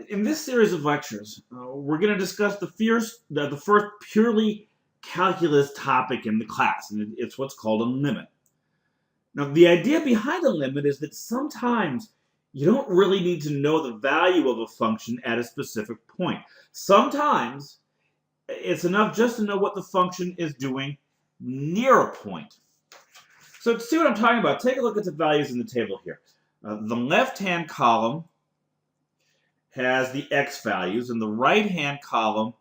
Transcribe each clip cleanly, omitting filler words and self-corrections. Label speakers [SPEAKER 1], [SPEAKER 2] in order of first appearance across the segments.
[SPEAKER 1] In this series of lectures, we're going to discuss the first purely calculus topic in the class, and it's what's called a limit. Now, the idea behind a limit is that sometimes you don't really need to know the value of a function at a specific point. Sometimes it's enough just to know what the function is doing near a point. So to see what I'm talking about, take a look at the values in the table here. The left-hand column has the x values, and the right-hand column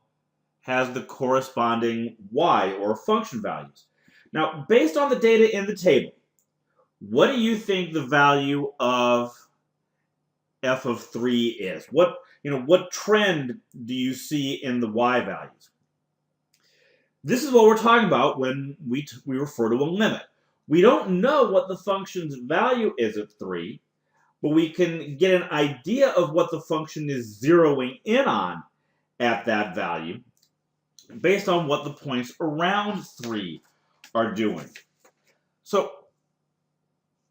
[SPEAKER 1] has the corresponding y, or function values. Now, based on the data in the table, what do you think the value of f of 3 is? What trend do you see in the y values? This is what we're talking about when we refer to a limit. We don't know what the function's value is at 3, but we can get an idea of what the function is zeroing in on at that value based on what the points around 3 are doing. So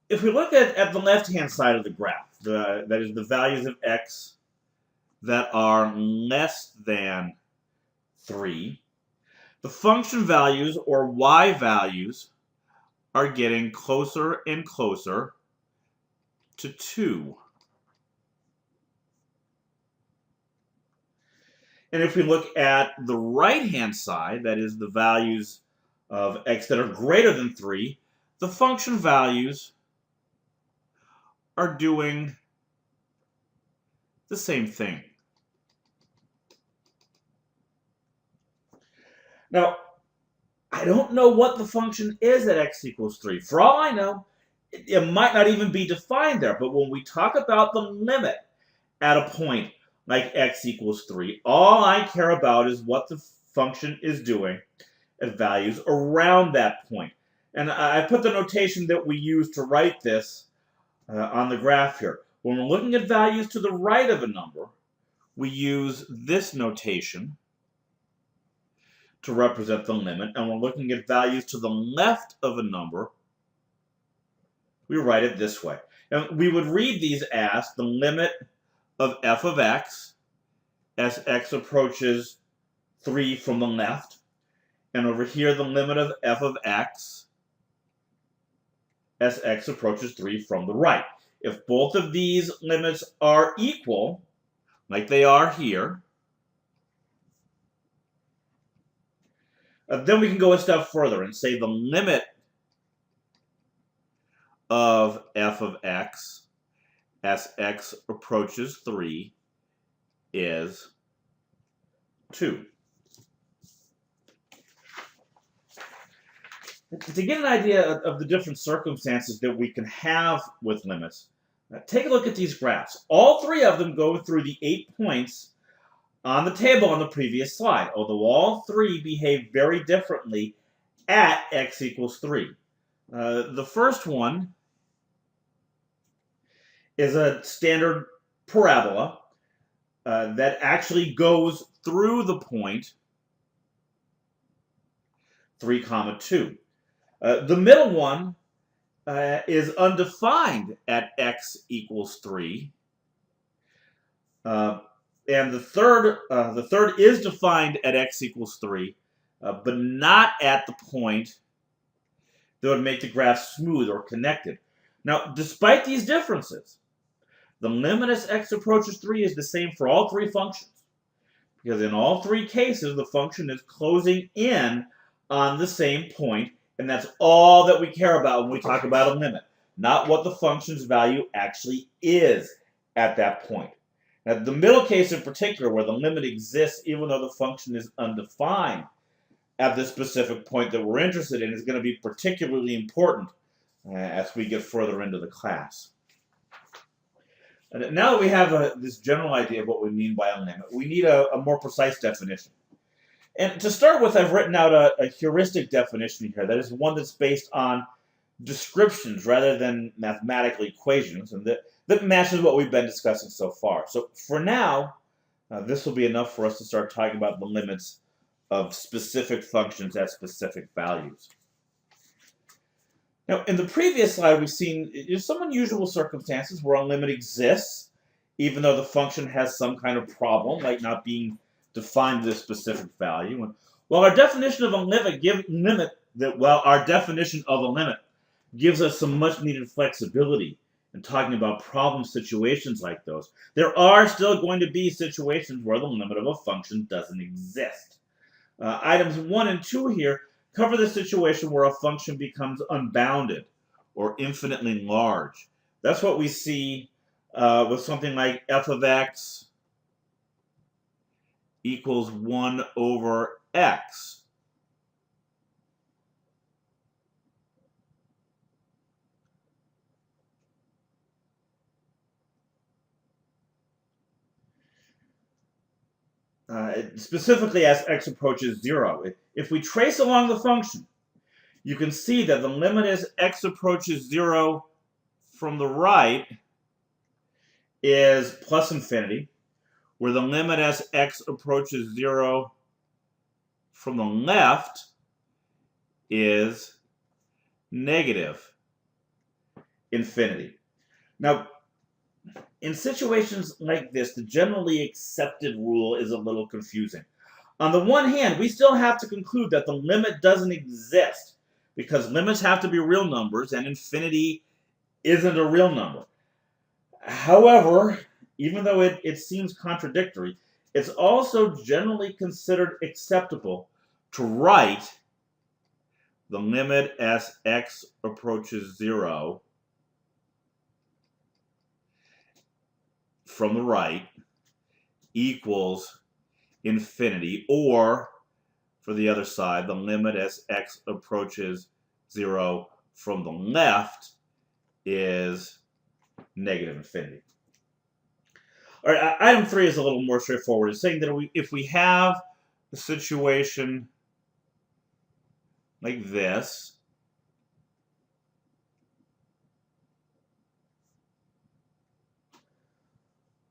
[SPEAKER 1] if we look at the left-hand side of the graph, that is the values of x that are less than 3, the function values, or y values, are getting closer and closer to 2. And if we look at the right-hand side, that is the values of x that are greater than 3, the function values are doing the same thing. Now, I don't know what the function is at x equals 3. For all I know, it might not even be defined there, but when we talk about the limit at a point like x equals 3, all I care about is what the function is doing at values around that point. And I put the notation that we use to write this on the graph here. When we're looking at values to the right of a number, we use this notation to represent the limit, and we're looking at values to the left of a number, we write it this way. And we would read these as the limit of f of x as x approaches 3 from the left, and over here the limit of f of x as x approaches 3 from the right. If both of these limits are equal, like they are here, then we can go a step further and say the limit of f of x as x approaches 3 is 2. To get an idea of the different circumstances that we can have with limits, take a look at these graphs. All 3 of them go through the 8 points on the table on the previous slide, although all 3 behave very differently at x equals 3. The first one is a standard parabola that actually goes through the point 3, 2. The middle one is undefined at x equals 3. And the third is defined at x equals 3, but not at the point that would make the graph smooth or connected. Now, despite these differences, the limit as x approaches 3 is the same for all 3 functions, because in all 3 cases, the function is closing in on the same point, and that's all that we care about when we talk about a limit, not what the function's value actually is at that point. Now, the middle case in particular, where the limit exists even though the function is undefined at the specific point that we're interested in, is going to be particularly important as we get further into the class. And now that we have this general idea of what we mean by a limit, we need a more precise definition. And to start with, I've written out a heuristic definition here. That is one that's based on descriptions rather than mathematical equations, and that matches what we've been discussing so far. So for now, this will be enough for us to start talking about the limits of specific functions at specific values. Now, in the previous slide, we've seen some unusual circumstances where a limit exists even though the function has some kind of problem, like not being defined as a specific value. Well, our definition of a limit gives us some much needed flexibility in talking about problem situations like those. There are still going to be situations where the limit of a function doesn't exist. Items 1 and 2 here cover the situation where a function becomes unbounded or infinitely large. That's what we see with something like f of x equals 1 over x. Specifically as x approaches 0. If we trace along the function, you can see that the limit as x approaches 0 from the right is plus infinity, where the limit as x approaches 0 from the left is negative infinity. Now, in situations like this, the generally accepted rule is a little confusing. On the one hand, we still have to conclude that the limit doesn't exist because limits have to be real numbers and infinity isn't a real number. However, even though it seems contradictory, it's also generally considered acceptable to write the limit as x approaches 0 from the right equals infinity, or for the other side, the limit as x approaches 0 from the left is negative infinity. All right, item 3 is a little more straightforward. It's saying that if we have a situation like this,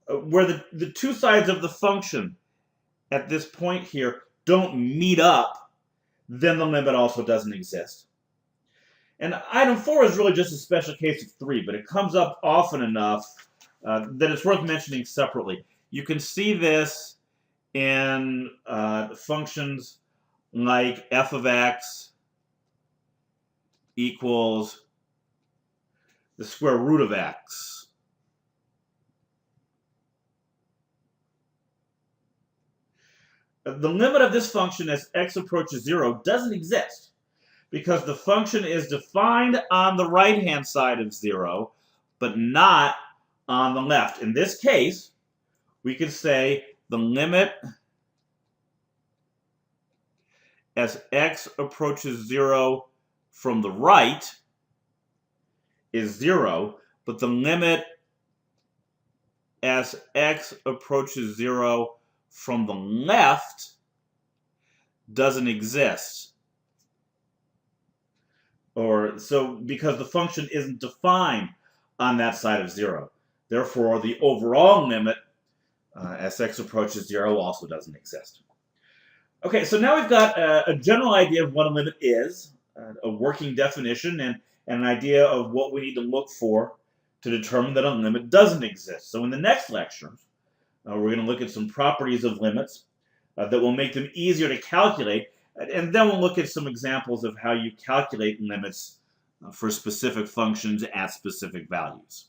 [SPEAKER 1] where the two sides of the function at this point here don't meet up, then the limit also doesn't exist. And item 4 is really just a special case of 3, but it comes up often enough that it's worth mentioning separately. You can see this in functions like f of x equals the square root of x. The limit of this function as x approaches 0 doesn't exist because the function is defined on the right-hand side of 0, but not on the left. In this case, we could say the limit as x approaches 0 from the right is 0, but the limit as x approaches 0 from the left doesn't exist. Because the function isn't defined on that side of 0. Therefore, the overall limit as x approaches 0 also doesn't exist. Okay, so now we've got a general idea of what a limit is, a working definition, and an idea of what we need to look for to determine that a limit doesn't exist. So in the next lecture, we're going to look at some properties of limits that will make them easier to calculate, and then we'll look at some examples of how you calculate limits for specific functions at specific values.